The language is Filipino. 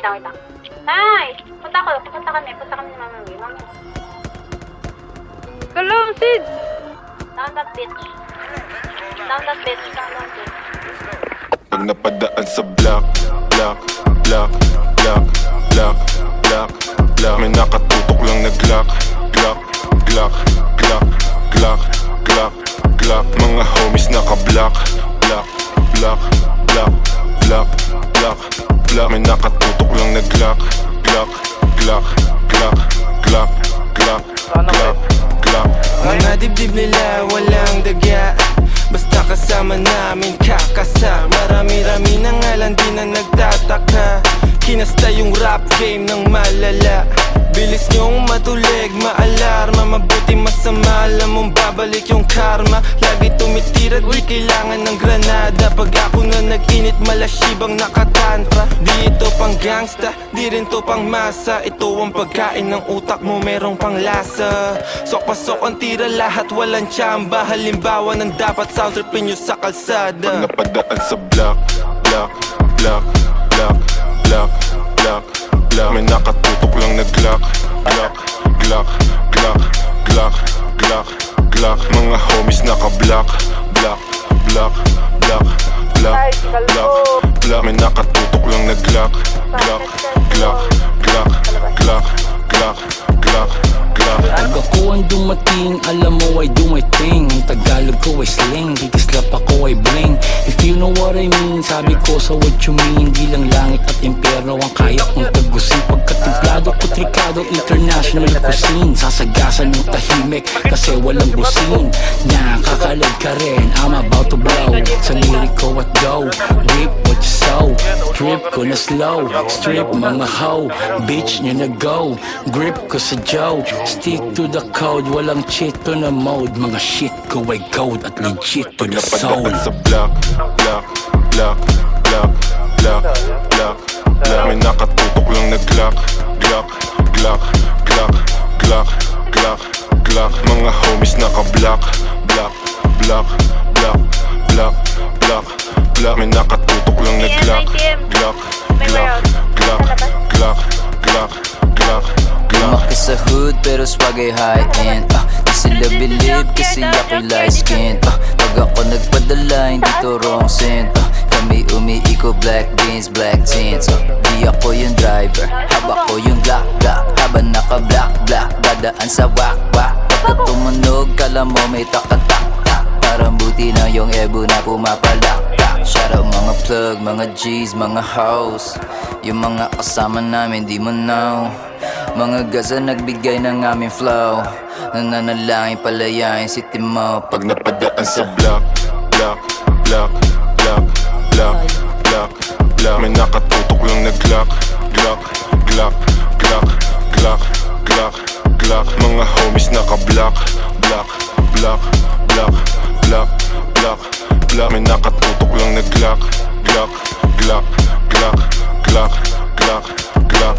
lang, wait lang. Nay! Punta kami ni Mama May. Mami. Kalong, Sid! Down that bitch. Down that bitch. Pag napadaan sa block, block, block, block, block, block, block. May nakatutok lang na Glock, Glock, Glock, Glock, Glock, Glock, Glock. Mga homies naka-block, block, block, block, block, block, block. May nakatutok lang na Glock, Glock, Glock, Glock, Glock, Glock, Glock, Glock. Mga dibdib nila walang daga, basta kasama namin kakasa. Marami-rami na nga lang di na nagtataka. Kinasta yung rap game ng malala. Bilis nyong matulig, maalarma. Mabuti masama, alam mong babalik yung karma. Lagi tumitira, di kailangan ng granada. Pag ako na nag-init, malasibang nakatantra. Di ito pang gangsta, di rin to pang masa. Ito ang pagkain ng utak mo, merong pang lasa. Sok-pasok ang tira, lahat walang tsamba. Halimbawa ng dapat sound tripin nyo sa kalsada. Pag napadaan sa block, block, block, block, block, block, block. May nakatutok lang na Glock, Glock, Glock, Glock, Glock, Glock, Glock. Mga homies naka-block, block, block, block, block, block, block. May nakatutok lang na Glock, Glock, Glock, Glock, Glock, Glock, Glock, Glock. Pag ako ang dumating, alam mo I do my thing. Ang Tagalog ko ay slang, kikislap ako ay bling. If you know what I mean, sabi ko sa what you mean. Di lang langit at impyerno ang kaya kong tagusin. Pagkatimplado ko trikado, international cuisine. Sasagasan ng tahimik kasi walang busin. Nakakalag ka rin, I'm about to blow. Sa lirik ko at go, rip what you sow. Trip ko na slow, strip mga hoe. Bitch nyo na go, grip ko sa Joe. Stick to the code, walang cheat to na mode. Mga shit ko ay gold at legit to the soul. Napadaan sa block, block, block, block, block, block, block. May nakatutok lang na Glock, Glock, Glock, Glock, Glock, Glock, Glock. Mga homies naka-block, block, block, block, block, block, block. May nakatutok lang na Glock, Glock, Glock, Glock, Glock, Glock, Glock, Glock. Lumaki sa hood pero swag ay high-end. Di sila believe kasi ako'y light skin. Pag ako nagpadala hindi to wrong scent. Kami umiiko black beans, black tints. Di ako yung driver, haba ko yung glock, glock. Habang naka-black, black, dadaan sa wak-wak. Pagka tumunog, kala mo may tak-tak-tak. Parang buti na yung ebo na pumapalak. Shout out mga plug, mga G's, mga hoes. Yung mga kasama namin di mo know. Mga gaza nagbigay ng aming flow. Nananalangin palayain si Timo. Pag napadaan sa block, block, block, block, block, block, block. May nakatutok lang na Glock, Glock, Glock, Glock, Glock, Glock, Glock. Mga homies naka-block, block, block, block, block, block, block. May nakatutok lang na Glock, Glock, Glock, Glock, Glock, Glock, Glock,